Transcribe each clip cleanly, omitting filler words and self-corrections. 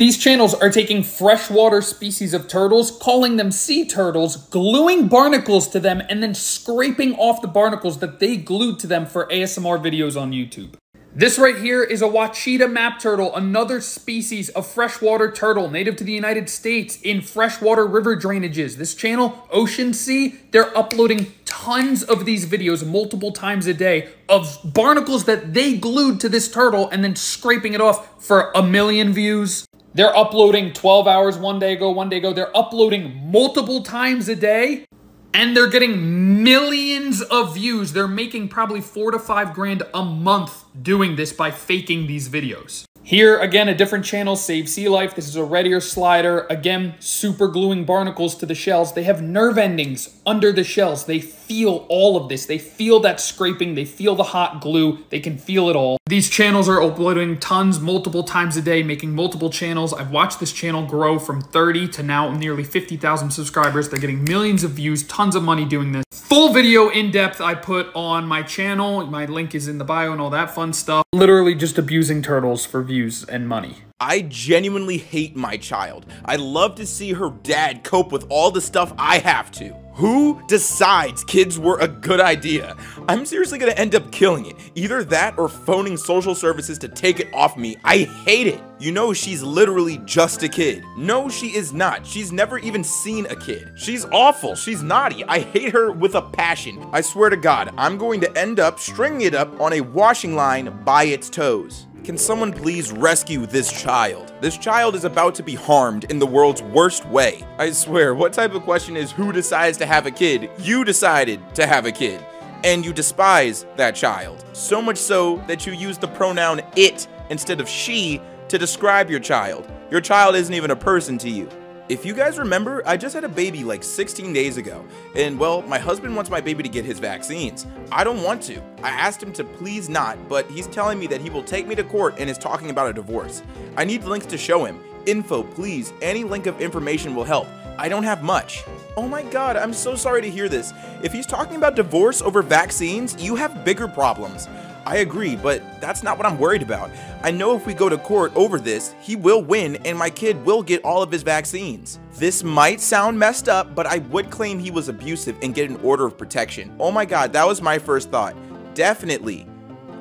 These channels are taking freshwater species of turtles, calling them sea turtles, gluing barnacles to them, and then scraping off the barnacles that they glued to them for ASMR videos on YouTube. This right here is a Wachita map turtle, another species of freshwater turtle native to the United States in freshwater river drainages. This channel, Ocean Sea, they're uploading tons of these videos multiple times a day of barnacles that they glued to this turtle and then scraping it off for 1 million views. They're uploading 12 hours one day ago. They're uploading multiple times a day. And they're getting millions of views. They're making probably 4 to 5 grand a month doing this by faking these videos. Here, again, a different channel, Save Sea Life. This is a red ear slider. Again, super gluing barnacles to the shells. They have nerve endings under the shells. They feel all of this. They feel that scraping. They feel the hot glue. They can feel it all. These channels are uploading tons, multiple times a day, making multiple channels. I've watched this channel grow from 30 to now nearly 50,000 subscribers. They're getting millions of views, tons of money doing this. Full video in depth I put on my channel. My link is in the bio and all that fun stuff. Literally just abusing turtles for views and money. I genuinely hate my child. I love to see her dad cope with all the stuff I have to. Who decides kids were a good idea? I'm seriously gonna end up killing it. Either that or phoning social services to take it off me. I hate it. You know she's literally just a kid. No, she is not. She's never even seen a kid. She's awful. She's naughty. I hate her with a passion. I swear to God, I'm going to end up stringing it up on a washing line by its toes. Can someone please rescue this child? This child is about to be harmed in the world's worst way. I swear, what type of question is who decides to have a kid? You decided to have a kid, and you despise that child. So much so that you use the pronoun it instead of she to describe your child. Your child isn't even a person to you. If you guys remember, I just had a baby like 16 days ago, and well, my husband wants my baby to get his vaccines. I don't want to. I asked him to please not, but he's telling me that he will take me to court and is talking about a divorce. I need links to show him. Info, please. Any link of information will help. I don't have much. Oh my God, I'm so sorry to hear this. If he's talking about divorce over vaccines, you have bigger problems. I agree, but that's not what I'm worried about. I know if we go to court over this, he will win and my kid will get all of his vaccines. This might sound messed up, but I would claim he was abusive and get an order of protection. Oh my God, that was my first thought. Definitely.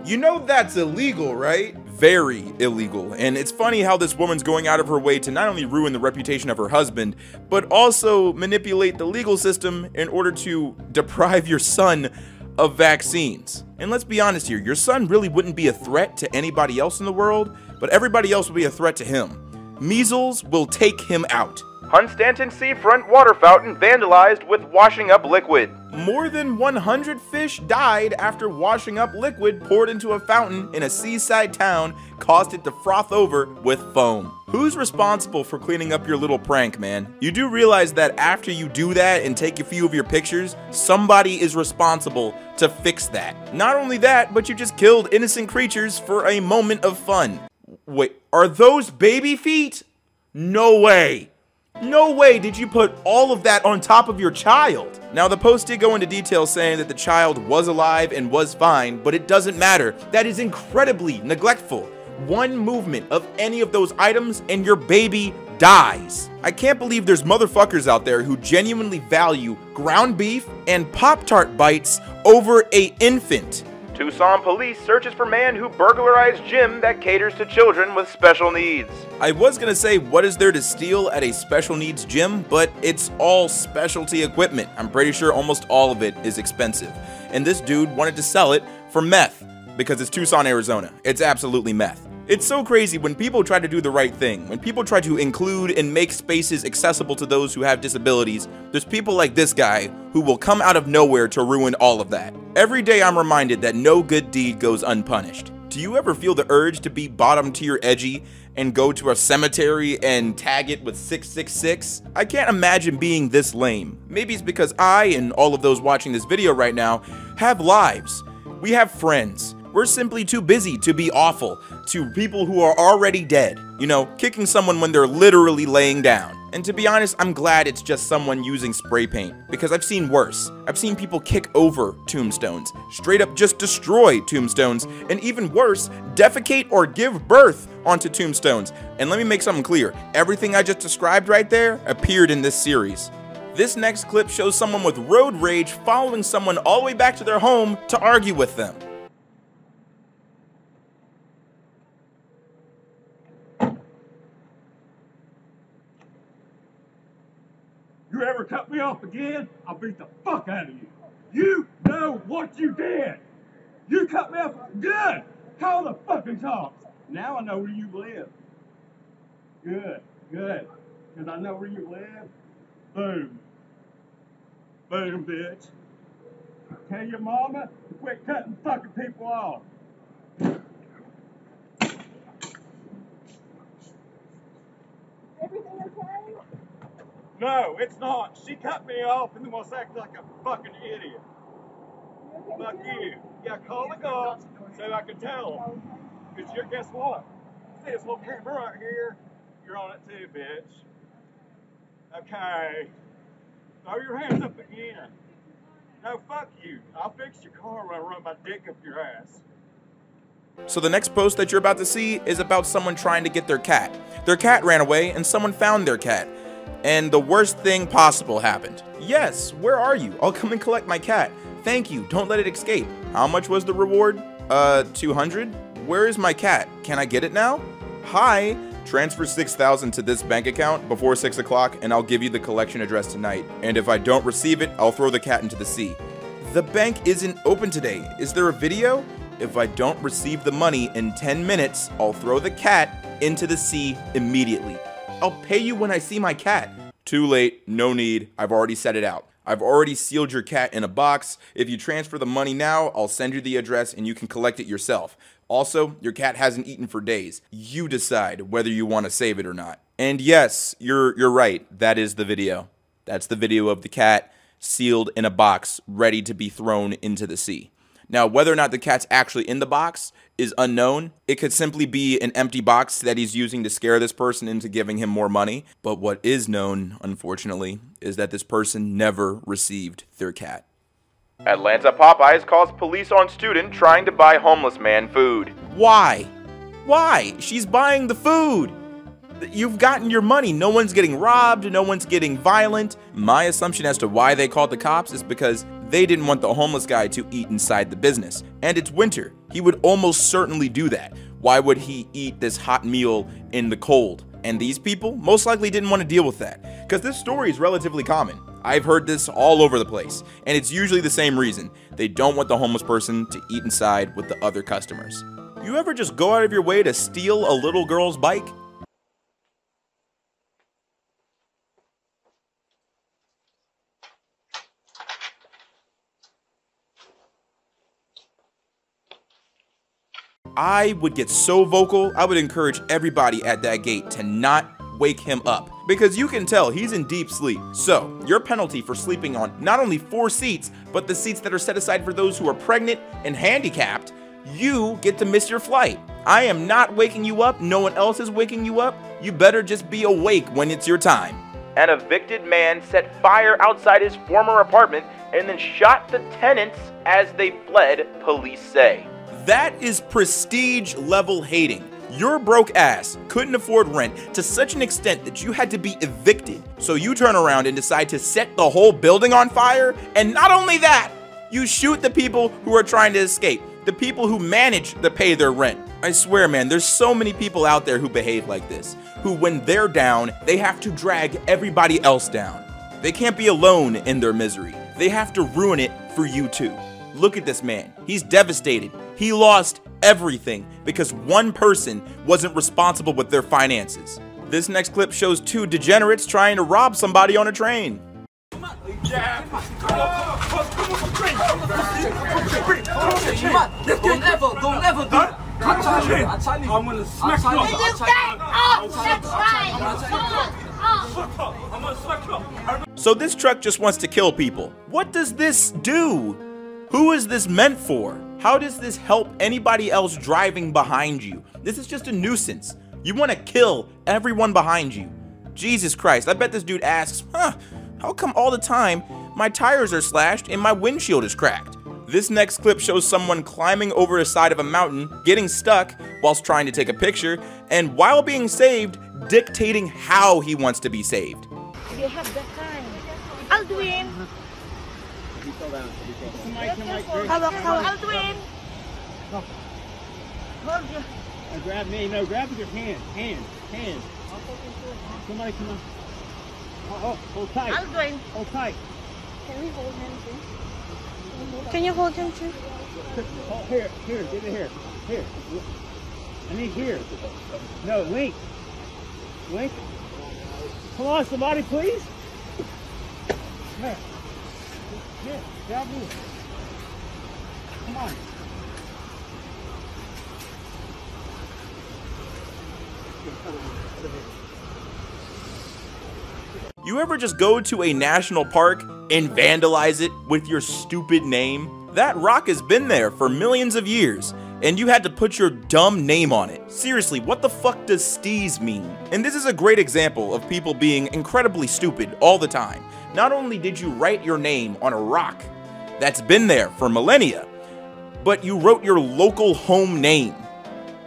You know that's illegal, right? Very illegal. And it's funny how this woman's going out of her way to not only ruin the reputation of her husband, but also manipulate the legal system in order to deprive your son of vaccines. And let's be honest here, your son really wouldn't be a threat to anybody else in the world, but everybody else will be a threat to him. Measles will take him out. Hunstanton Seafront water fountain vandalized with washing up liquid. More than 100 fish died after washing up liquid poured into a fountain in a seaside town caused it to froth over with foam. Who's responsible for cleaning up your little prank, man? You do realize that after you do that and take a few of your pictures, somebody is responsible to fix that. Not only that, but you just killed innocent creatures for a moment of fun. Wait, are those baby feet? No way. No way did you put all of that on top of your child. Now, the post did go into detail saying that the child was alive and was fine, but it doesn't matter. That is incredibly neglectful. One movement of any of those items and your baby dies. I can't believe there's motherfuckers out there who genuinely value ground beef and Pop-Tart bites over an infant. Tucson police searches for man who burglarized gym that caters to children with special needs. I was gonna say, what is there to steal at a special needs gym? But it's all specialty equipment. I'm pretty sure almost all of it is expensive. And this dude wanted to sell it for meth because it's Tucson, Arizona. It's absolutely meth. It's so crazy when people try to do the right thing, when people try to include and make spaces accessible to those who have disabilities, there's people like this guy who will come out of nowhere to ruin all of that. Every day I'm reminded that no good deed goes unpunished. Do you ever feel the urge to be bottom tier edgy and go to a cemetery and tag it with 666? I can't imagine being this lame. Maybe it's because I and all of those watching this video right now have lives. We have friends. We're simply too busy to be awful to people who are already dead. You know, kicking someone when they're literally laying down. And to be honest, I'm glad it's just someone using spray paint, because I've seen worse. I've seen people kick over tombstones, straight up just destroy tombstones, and even worse, defecate or give birth onto tombstones. And let me make something clear, everything I just described right there appeared in this series. This next clip shows someone with road rage following someone all the way back to their home to argue with them. You ever cut me off again, I'll beat the fuck out of you. You know what you did. You cut me off. Good. Call the fucking cops. Now I know where you live. Good. Good. Because I know where you live. Boom. Boom, bitch. Tell your mama to quit cutting fucking people off. Everything okay? No, it's not. She cut me off and then wants to act like a fucking idiot. You okay? Fuck you. Yeah, call the cops so I can tell them. Because guess what? See this little camera right here? You're on it too, bitch. Okay. Throw your hands up again. No, fuck you. I'll fix your car when I run my dick up your ass. So the next post that you're about to see is about someone trying to get their cat. Their cat ran away and someone found their cat. And the worst thing possible happened. Yes, where are you? I'll come and collect my cat. Thank you, don't let it escape. How much was the reward? 200? Where is my cat? Can I get it now? Hi, transfer 6,000 to this bank account before 6 o'clock and I'll give you the collection address tonight. And if I don't receive it, I'll throw the cat into the sea. The bank isn't open today. Is there a video? If I don't receive the money in 10 minutes, I'll throw the cat into the sea immediately. I'll pay you when I see my cat. Too late, no need, I've already set it out. I've already sealed your cat in a box. If you transfer the money now, I'll send you the address and you can collect it yourself. Also, your cat hasn't eaten for days. You decide whether you want to save it or not. And yes, you're right, that is the video. That's the video of the cat sealed in a box, ready to be thrown into the sea. Now, whether or not the cat's actually in the box is unknown. It could simply be an empty box that he's using to scare this person into giving him more money. But what is known, unfortunately, is that this person never received their cat. Atlanta Popeyes calls police on student trying to buy homeless man food. Why? Why? She's buying the food. You've gotten your money. No one's getting robbed. No one's getting violent. My assumption as to why they called the cops is because they didn't want the homeless guy to eat inside the business. And it's winter. He would almost certainly do that. Why would he eat this hot meal in the cold? And these people most likely didn't want to deal with that. Because this story is relatively common. I've heard this all over the place. And it's usually the same reason. They don't want the homeless person to eat inside with the other customers. You ever just go out of your way to steal a little girl's bike? I would get so vocal, I would encourage everybody at that gate to not wake him up. Because you can tell he's in deep sleep. So, your penalty for sleeping on not only 4 seats, but the seats that are set aside for those who are pregnant and handicapped, you get to miss your flight. I am not waking you up, no one else is waking you up. You better just be awake when it's your time. An evicted man set fire outside his former apartment and then shot the tenants as they fled, police say. That is prestige level hating. Your broke ass couldn't afford rent to such an extent that you had to be evicted. So you turn around and decide to set the whole building on fire. And not only that, you shoot the people who are trying to escape, the people who manage to pay their rent. I swear, man, there's so many people out there who behave like this, who when they're down, they have to drag everybody else down. They can't be alone in their misery. They have to ruin it for you too. Look at this man. He's devastated. He lost everything because one person wasn't responsible with their finances. This next clip shows 2 degenerates trying to rob somebody on a train. So this truck just wants to kill people. What does this do? Who is this meant for? How does this help anybody else driving behind you? This is just a nuisance. You want to kill everyone behind you. Jesus Christ, I bet this dude asks, how come all the time my tires are slashed and my windshield is cracked? This next clip shows someone climbing over the side of a mountain, getting stuck whilst trying to take a picture, and while being saved, dictating how he wants to be saved. You have the time. I'll do it. I'll do it. Hold you. Grab me. No, grab with your hand. Somebody come on. Oh, hold tight. I'll do it. Hold tight. Can we hold him too? Can you hold him too? Oh, here, get it here. Here. I need here. No, Link. Come on, somebody, please. Here, grab me. Come on. You ever just go to a national park and vandalize it with your stupid name? That rock has been there for millions of years, and you had to put your dumb name on it. Seriously, what the fuck does steez mean? And this is a great example of people being incredibly stupid all the time. Not only did you write your name on a rock that's been there for millennia, but you wrote your local home name.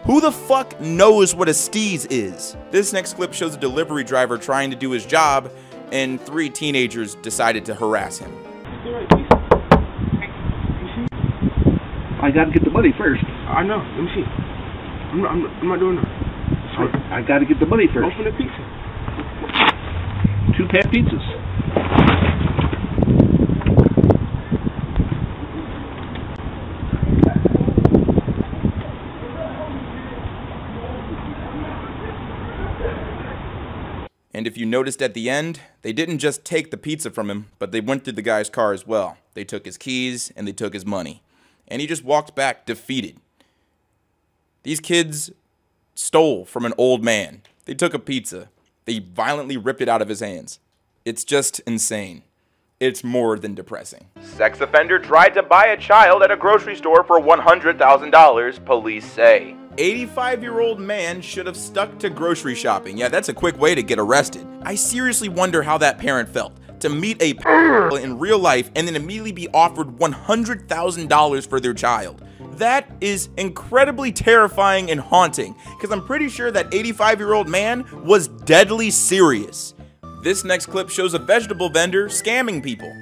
Who the fuck knows what a steez is? This next clip shows a delivery driver trying to do his job, and 3 teenagers decided to harass him. I gotta get the money first. I know. Let me see. I'm not doing that. I gotta get the money first. Open the pizza. 2-pan pizzas. And if you noticed at the end, they didn't just take the pizza from him, but they went through the guy's car as well. They took his keys and they took his money. And he just walked back defeated. These kids stole from an old man. They took a pizza. They violently ripped it out of his hands. It's just insane. It's more than depressing. Sex offender tried to buy a child at a grocery store for $100,000, police say. 85-year-old man should have stuck to grocery shopping. Yeah, that's a quick way to get arrested. I seriously wonder how that parent felt. To meet a in real life and then immediately be offered $100,000 for their child. That is incredibly terrifying and haunting, because I'm pretty sure that 85-year-old man was deadly serious. This next clip shows a vegetable vendor scamming people.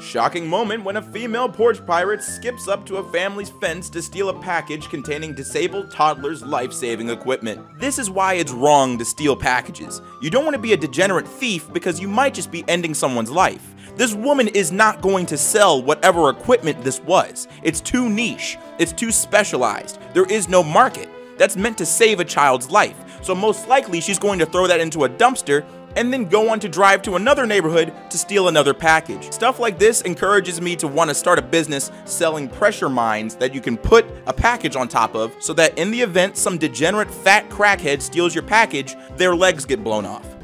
Shocking moment when a female porch pirate skips up to a family's fence to steal a package containing disabled toddlers' life-saving equipment. This is why it's wrong to steal packages. You don't want to be a degenerate thief because you might just be ending someone's life. This woman is not going to sell whatever equipment this was. It's too niche. It's too specialized. There is no market. That's meant to save a child's life. So most likely she's going to throw that into a dumpster and then go on to drive to another neighborhood to steal another package. Stuff like this encourages me to want to start a business selling pressure mines that you can put a package on top of, so that in the event some degenerate fat crackhead steals your package, their legs get blown off.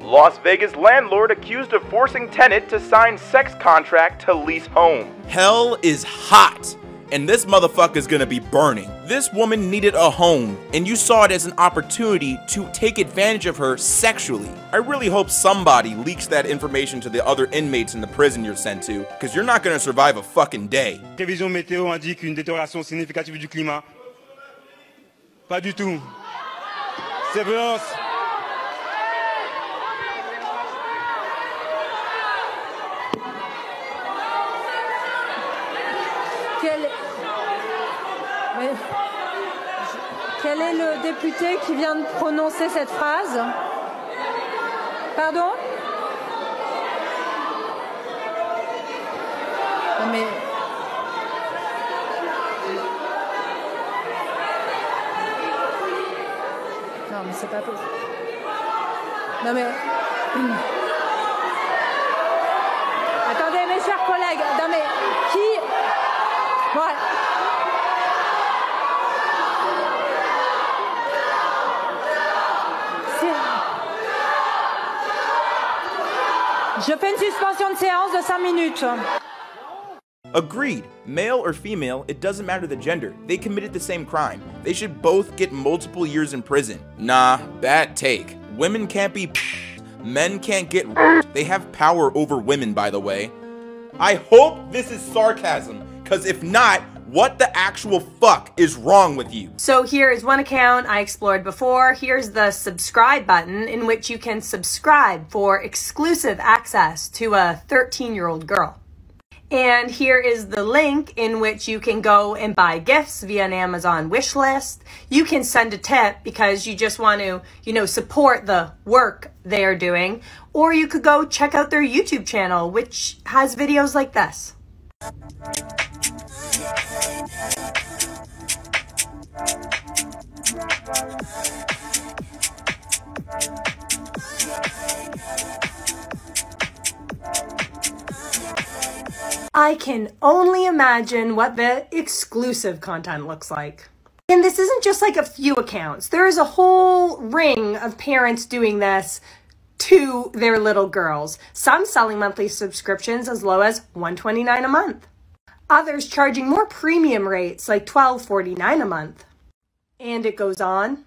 Las Vegas landlord accused of forcing tenant to sign sex contract to lease home. Hell is hot, and this motherfucker's gonna be burning. This woman needed a home, and you saw it as an opportunity to take advantage of her sexually. I really hope somebody leaks that information to the other inmates in the prison you're sent to, because you're not gonna survive a fucking day. Prévision météo indique une détérioration significative du climat. Pas du tout. Sévrance. Quel est le député qui vient de prononcer cette phrase? Pardon? pas possible. Non mais... Attendez mes chers collègues, non mais qui... Voilà. Je fais une suspension de séance de 5 minutes. Agreed. Male or female, it doesn't matter the gender. They committed the same crime. They should both get multiple years in prison. Nah, bad take. Women can't be men can't get They have power over women, by the way. I hope this is sarcasm, because if not, what the actual fuck is wrong with you? So here is one account I explored before. Here's the subscribe button in which you can subscribe for exclusive access to a 13-year-old girl. And here is the link in which you can go and buy gifts via an Amazon wish list. You can send a tip because you just want to, support the work they are doing. Or you could go check out their YouTube channel, which has videos like this. I can only imagine what the exclusive content looks like. And this isn't just like a few accounts. There is a whole ring of parents doing this to their little girls. Some selling monthly subscriptions as low as $129 a month. Others charging more premium rates like $12.49 a month. And it goes on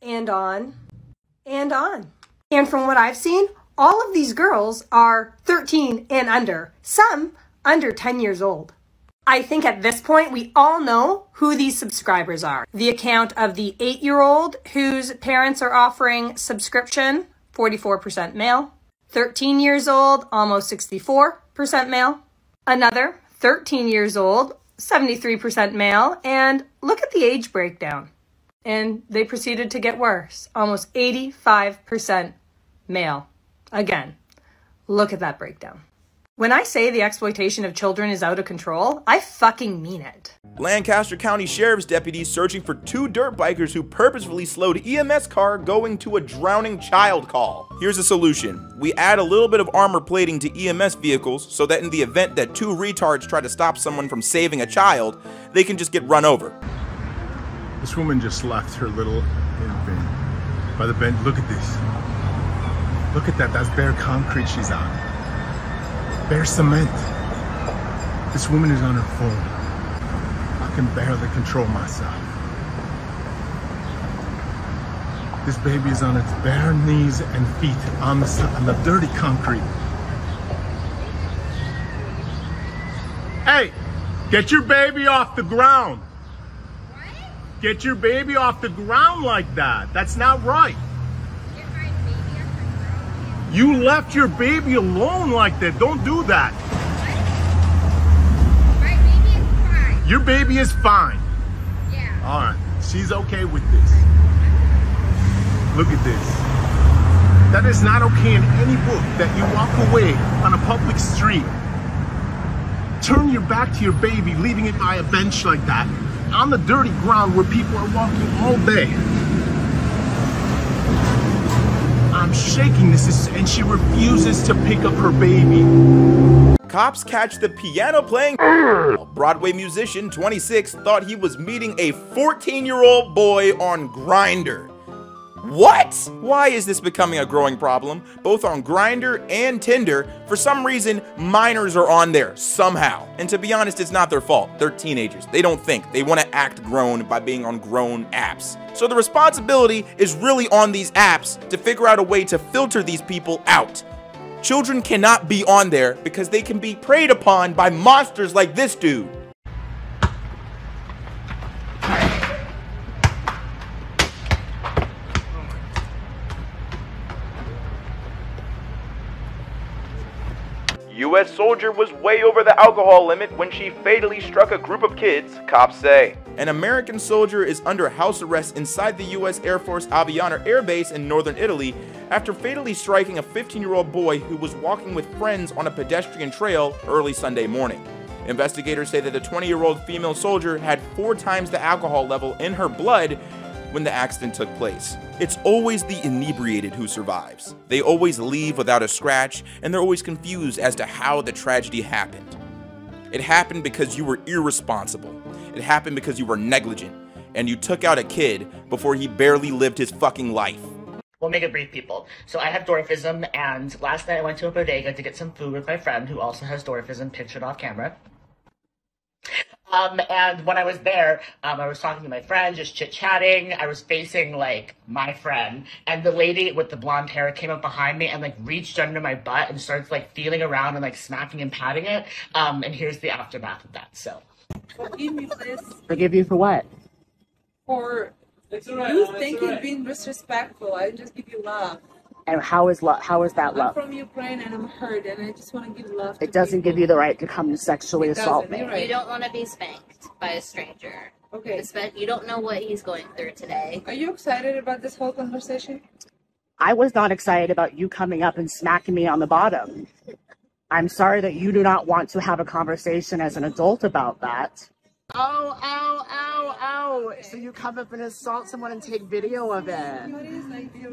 and on and on. And from what I've seen, all of these girls are 13 and under. Some under 10 years old. I think at this point we all know who these subscribers are. The account of the 8-year-old whose parents are offering subscription, 44% male. 13 years old, almost 64% male. Another 13 years old, 73% male. And look at the age breakdown. And they proceeded to get worse. Almost 85% male. Again, look at that breakdown. When I say the exploitation of children is out of control, I fucking mean it. Lancaster County Sheriff's deputies searching for 2 dirt bikers who purposefully slowed EMS car going to a drowning child call. Here's a solution. We add a little bit of armor plating to EMS vehicles so that in the event that 2 retards try to stop someone from saving a child, they can just get run over. This woman just left her little infant by the bench. Look at this. Look at that. That's bare concrete she's on. Bare cement. This woman is on her phone. I can barely control myself. This baby is on its bare knees and feet on the dirty concrete. Hey, get your baby off the ground. What? Get your baby off the ground like that. That's not right. You left your baby alone like that. Don't do that. What? My baby is fine. Your baby is fine. Yeah. All right. She's okay with this. Look at this. That is not okay in any book that you walk away on a public street. Turn your back to your baby, leaving it by a bench like that, on the dirty ground where people are walking all day. I'm shaking this, and she refuses to pick up her baby. Cops catch the piano-playing Broadway musician, 26, thought he was meeting a 14-year-old boy on Grindr. What? Why is this becoming a growing problem? Both on Grindr and Tinder, for some reason, minors are on there, somehow. And to be honest, it's not their fault. They're teenagers. They don't think. They want to act grown by being on grown apps. So the responsibility is really on these apps to figure out a way to filter these people out. Children cannot be on there because they can be preyed upon by monsters like this dude. U.S. soldier was way over the alcohol limit when she fatally struck a group of kids, cops say. An American soldier is under house arrest inside the U.S. Air Force Aviano Air Base in northern Italy after fatally striking a 15-year-old boy who was walking with friends on a pedestrian trail early Sunday morning. Investigators say that the 20-year-old female soldier had 4 times the alcohol level in her blood when the accident took place. It's always the inebriated who survives. They always leave without a scratch, and they're always confused as to how the tragedy happened. It happened because you were irresponsible. It happened because you were negligent, and you took out a kid before he barely lived his fucking life. We'll make it brief, people. So I have dwarfism, and last night I went to a bodega to get some food with my friend who also has dwarfism, pictured off camera. And when I was there, I was talking to my friend, just chit-chatting. I was facing, like, my friend, and the lady with the blonde hair came up behind me and, like, reached under my butt and starts, like, feeling around and, like, smacking and patting it. And here's the aftermath of that, so. Forgive me, please. Forgive you for what? For you think you're being disrespectful. I just give you love. And how is that I'm love? from Ukraine and I'm hurt and I just want to give love. It doesn't give you the right to come sexually assault me. Right. You don't want to be spanked by a stranger. Okay. You don't know what he's going through today. Are you excited about this whole conversation? I was not excited about you coming up and smacking me on the bottom. I'm sorry that you do not want to have a conversation as an adult about that. Oh, ow, ow, ow. So you come up and assault someone and take video of it.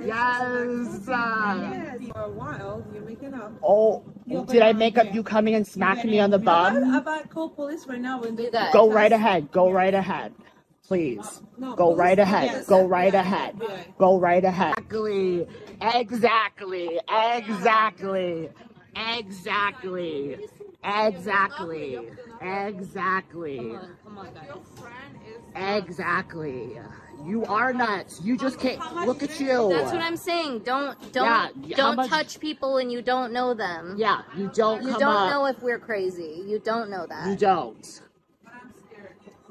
Yes. For a while, you're making up. Oh, did I make up you coming and smacking me on the bum? I'm about to call police right now when they Go right ahead. Go right ahead. Please. Go right ahead. Go right ahead. Go right ahead. Exactly. Exactly. Exactly. Exactly. Exactly. Exactly. You are nuts. You just can't look at you. That's what I'm saying. Don't touch people and you don't know them. Yeah, you don't know if we're crazy. You don't know that. You don't.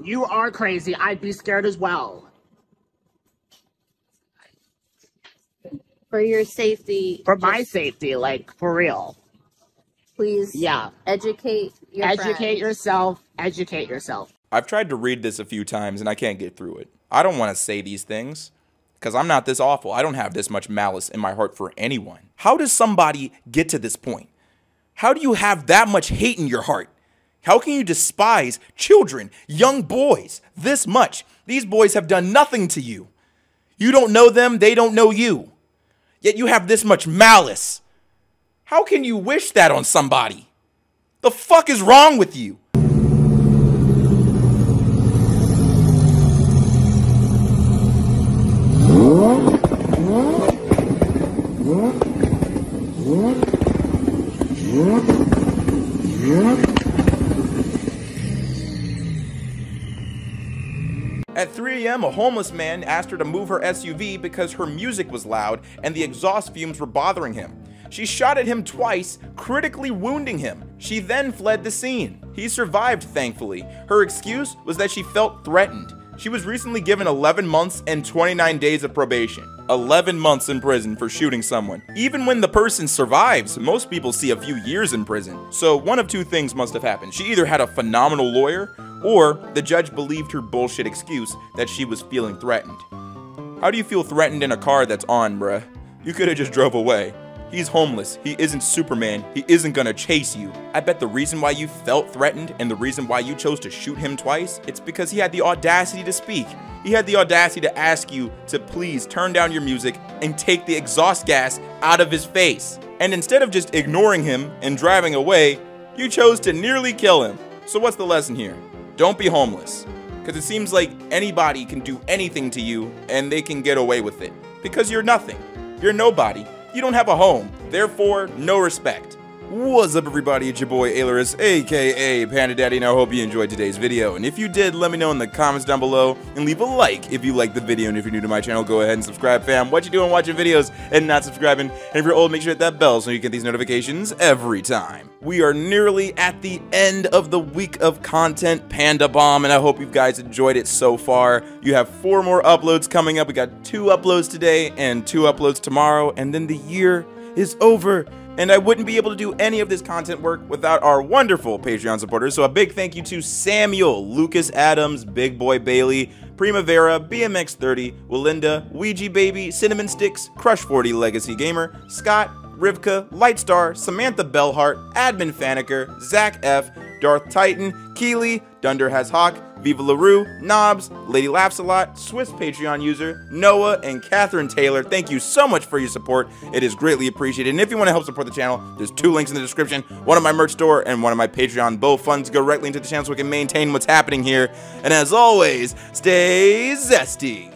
You are crazy. I'd be scared as well. For your safety. For my safety, like, for real. Please. Yeah. Educate yourself. Educate yourself. I've tried to read this a few times and I can't get through it. I don't want to say these things because I'm not this awful. I don't have this much malice in my heart for anyone. How does somebody get to this point? How do you have that much hate in your heart? How can you despise children, young boys, this much? These boys have done nothing to you. You don't know them, they don't know you. Yet you have this much malice. How can you wish that on somebody? The fuck is wrong with you? At 3 a.m., a homeless man asked her to move her SUV because her music was loud and the exhaust fumes were bothering him. She shot at him twice, critically wounding him. She then fled the scene. He survived, thankfully. Her excuse was that she felt threatened. She was recently given 11 months and 29 days of probation. 11 months in prison for shooting someone. Even when the person survives, most people see a few years in prison. So one of two things must have happened. She either had a phenomenal lawyer, or the judge believed her bullshit excuse that she was feeling threatened. How do you feel threatened in a car that's on, bruh? You could have just drove away. He's homeless. He isn't Superman. He isn't gonna chase you. I bet the reason why you felt threatened and the reason why you chose to shoot him twice, it's because he had the audacity to speak. He had the audacity to ask you to please turn down your music and take the exhaust gas out of his face. And instead of just ignoring him and driving away, you chose to nearly kill him. So what's the lesson here? Don't be homeless. Because it seems like anybody can do anything to you and they can get away with it. Because you're nothing. You're nobody. You don't have a home, therefore, no respect. What's up, everybody? It's your boy Ailurus, aka Panda Daddy, and I hope you enjoyed today's video. And if you did, let me know in the comments down below, and leave a like if you liked the video. And if you're new to my channel, go ahead and subscribe, fam. What you doing watching videos and not subscribing? And if you're old, make sure to hit that bell so you get these notifications every time. We are nearly at the end of the week of content, Panda Bomb, and I hope you guys enjoyed it so far. You have 4 more uploads coming up. We got 2 uploads today and 2 uploads tomorrow, and then the year is over. And I wouldn't be able to do any of this content work without our wonderful Patreon supporters. So a big thank you to Samuel, Lucas Adams, Big Boy Bailey, Primavera, BMX30, Walinda, Ouija Baby, Cinnamon Sticks, Crush 40 Legacy Gamer, Scott, Rivka, Lightstar, Samantha Bellhart, Admin Faniker, Zach F, Darth Titan, Keely, Dunder Has Hawk, Viva LaRue, Knobs, Lady Laughs a Lot, Swiss Patreon user, Noah, and Catherine Taylor. Thank you so much for your support. It is greatly appreciated. And if you want to help support the channel, there's 2 links in the description. One of my merch store and one of my Patreon. Both funds go directly into the channel so we can maintain what's happening here. And as always, stay zesty.